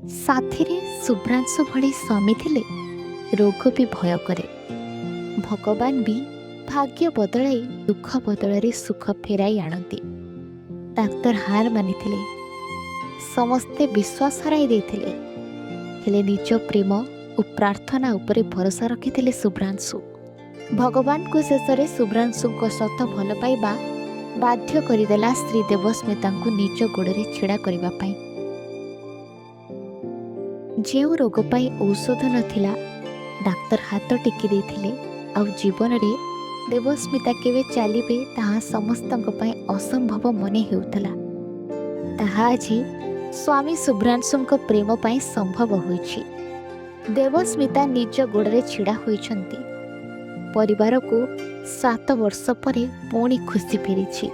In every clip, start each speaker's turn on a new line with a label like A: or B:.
A: ସାଥିରେ ଶୁଭ୍ରାଂଶୁ ଭଳି ସ୍ୱାମୀ ଥିଲେ ରୋଗ ବି ଭୟ କରେ। ଭଗବାନ ବି ଭାଗ୍ୟ ବଦଳାଇ ଦୁଃଖ ବଦଳରେ ସୁଖ ଫେରାଇ ଆଣନ୍ତି। ଡାକ୍ତର ହାର ମାନିଥିଲେ, ସମସ୍ତେ ବିଶ୍ୱାସ ହରାଇ ଦେଇଥିଲେ, ହେଲେ ନିଜ ପ୍ରେମ ଓ ପ୍ରାର୍ଥନା ଉପରେ ଭରସା ରଖିଥିଲେ ଶୁଭ୍ରାଂଶୁ। ଭଗବାନଙ୍କୁ ଶେଷରେ ଶୁଭ୍ରାଂଶୁଙ୍କ ସତ ଭଲ ପାଇବା ବାଧ୍ୟ କରିଦେଲା ସ୍ତ୍ରୀ ଦେବସ୍ମିତାଙ୍କୁ ନିଜ ଗୋଡ଼ରେ ଛିଡ଼ା କରିବା ପାଇଁ। ଯେଉଁ ରୋଗ ପାଇଁ ଔଷଧ ନଥିଲା, ଡାକ୍ତର ହାତ ଟେକି ଦେଇଥିଲେ। ଆଉ ଜୀବନରେ ଦେବସ୍ମିତା କେବେ ଚାଲିବେ ତାହା ସମସ୍ତଙ୍କ ପାଇଁ ଅସମ୍ଭବ ମନେ ହେଉଥିଲା। ତାହା ଆଜି ସ୍ୱାମୀ ଶୁଭ୍ରାଂଶୁଙ୍କ ପ୍ରେମ ପାଇଁ ସମ୍ଭବ ହୋଇଛି। ଦେବସ୍ମିତା ନିଜ ଗୋଡ଼ରେ ଛିଡ଼ା ହୋଇଛନ୍ତି। ପରିବାରକୁ 7 ବର୍ଷ ପରେ ପୁଣି ଖୁସି ଫେରିଛି।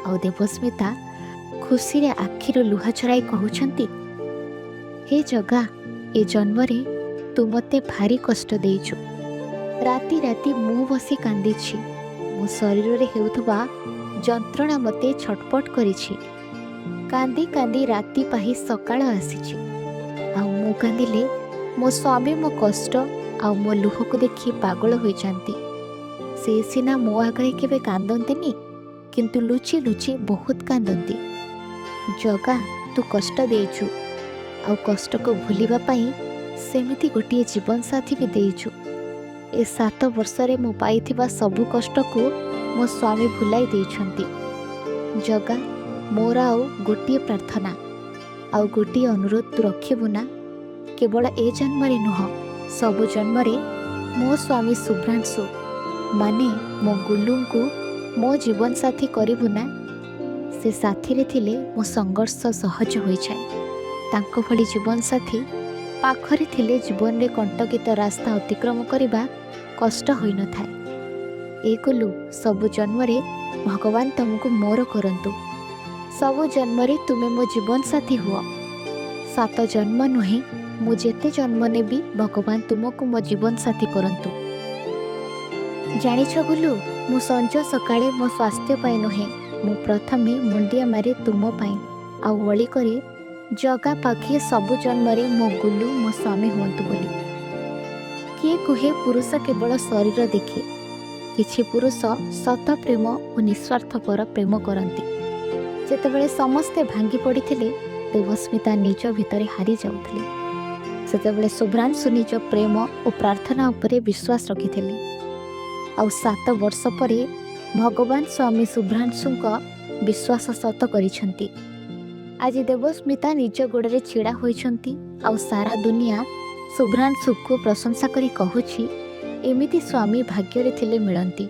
A: ଆଉ ଦେବସ୍ମିତା ଖୁସିରେ ଆଖିରୁ ଲୁହ ଝରାଇ କହୁଛନ୍ତି, ହେ ଜଗା, ଏ ଜନ୍ମରେ ତୁ ମୋତେ ଭାରି କଷ୍ଟ ଦେଇଛୁ। ରାତି ରାତି ମୁଁ ବସି କାନ୍ଦିଛି। ମୋ ଶରୀରରେ ହେଉଥିବା ଯନ୍ତ୍ରଣା ମୋତେ ଛଟପଟ କରିଛି। କାନ୍ଦି କାନ୍ଦି ରାତି ପାହି ସକାଳ ଆସିଛି। ଆଉ ମୁଁ କାନ୍ଦିଲେ ମୋ ସ୍ୱାମୀ ମୋ କଷ୍ଟ ଆଉ ମୋ ଲୁହକୁ ଦେଖି ପାଗଳ ହୋଇଯାନ୍ତି। ସେ ସିନା ମୋ ଆଗରେ କେବେ କାନ୍ଦନ୍ତିନି, କିନ୍ତୁ ଲୁଚି ଲୁଚି ବହୁତ କାନ୍ଦନ୍ତି। ଜଗା, ତୁ କଷ୍ଟ ଦେଇଛୁ, ଆଉ କଷ୍ଟକୁ ଭୁଲିବା ପାଇଁ ସେମିତି ଗୋଟିଏ ଜୀବନସାଥୀ ବି ଦେଇଛୁ। ଏ 7 ବର୍ଷରେ ମୁଁ ପାଇଥିବା ସବୁ କଷ୍ଟକୁ ମୋ ସ୍ୱାମୀ ଭୁଲାଇ ଦେଇଛନ୍ତି। ଜଗା, ମୋର ଆଉ ଗୋଟିଏ ପ୍ରାର୍ଥନା ଆଉ ଗୋଟିଏ ଅନୁରୋଧ ତୁ ରଖିବୁ ନା? କେବଳ ଏ ଜନ୍ମରେ ନୁହଁ, ସବୁ ଜନ୍ମରେ ମୋ ସ୍ୱାମୀ ଶୁଭ୍ରାଂଶୁ ମାନେ ମୋ ଗୁଲୁଙ୍କୁ ମୋ ଜୀବନସାଥୀ କରିବୁ ନା? ସେ ସାଥିରେ ଥିଲେ ମୋ ସଂଘର୍ଷ ସହଜ ହୋଇଯାଏ। ତାଙ୍କ ଭଳି ଜୀବନସାଥୀ ପାଖରେ ଥିଲେ ଜୀବନରେ କଣ୍ଟକିତ ରାସ୍ତା ଅତିକ୍ରମ କରିବା କଷ୍ଟ ହୋଇନଥାଏ। ଏ ଗୁଲୁ, ସବୁ ଜନ୍ମରେ ଭଗବାନ ତୁମକୁ ମୋର କରନ୍ତୁ। ସବୁ ଜନ୍ମରେ ତୁମେ ମୋ ଜୀବନସାଥୀ ହୁଅ। 7 ଜନ୍ମ ନୁହେଁ, ମୁଁ ଯେତେ ଜନ୍ମ ନେବି ଭଗବାନ ତୁମକୁ ମୋ ଜୀବନସାଥୀ କରନ୍ତୁ। ଜାଣିଛ ଗୁଲୁ, ମୁଁ ସଞ୍ଜ ସକାଳେ ମୋ ସ୍ୱାସ୍ଥ୍ୟ ପାଇଁ ନୁହେଁ, ମୁଁ ପ୍ରଥମେ ମୁଣ୍ଡିଆ ମାରେ ତୁମ ପାଇଁ, ଆଉ ଓଳି କରି ଜଗା ପାଖେ ସବୁ ଜନ୍ମରେ ମୋ ଗୁଲୁ ମୋ ସ୍ୱାମୀ ହୁଅନ୍ତୁ ବୋଲି। କିଏ କୁହେ ପୁରୁଷ କେବଳ ଶରୀର ଦେଖେ, କିଛି ପୁରୁଷ ସତ ପ୍ରେମ ଓ ନିଃସ୍ୱାର୍ଥପର ପ୍ରେମ କରନ୍ତି। ଯେତେବେଳେ ସମସ୍ତେ ଭାଙ୍ଗି ପଡ଼ିଥିଲେ, ଦେବସ୍ମିତା ନିଜ ଭିତରେ ହାରି ଯାଉଥିଲେ, ସେତେବେଳେ ଶୁଭ୍ରାଂଶୁ ନିଜ ପ୍ରେମ ଓ ପ୍ରାର୍ଥନା ଉପରେ ବିଶ୍ୱାସ ରଖିଥିଲେ। ଆଉ 7 ବର୍ଷ ପରେ ଭଗବାନ ସ୍ୱାମୀ ଶୁଭ୍ରାଂଶୁଙ୍କ ବିଶ୍ୱାସ ସତ କରିଛନ୍ତି। ଆଜି ଦେବସ୍ମିତା ନିଜ ଗୋଡ଼ରେ ଛିଡ଼ା ହୋଇଛନ୍ତି। ଆଉ ସାରା ଦୁନିଆ ଶୁଭ୍ରାଂଶୁକୁ ପ୍ରଶଂସା କରି କହୁଛି, ଏମିତି ସ୍ୱାମୀ ଭାଗ୍ୟରେ ଥିଲେ ମିଳନ୍ତି।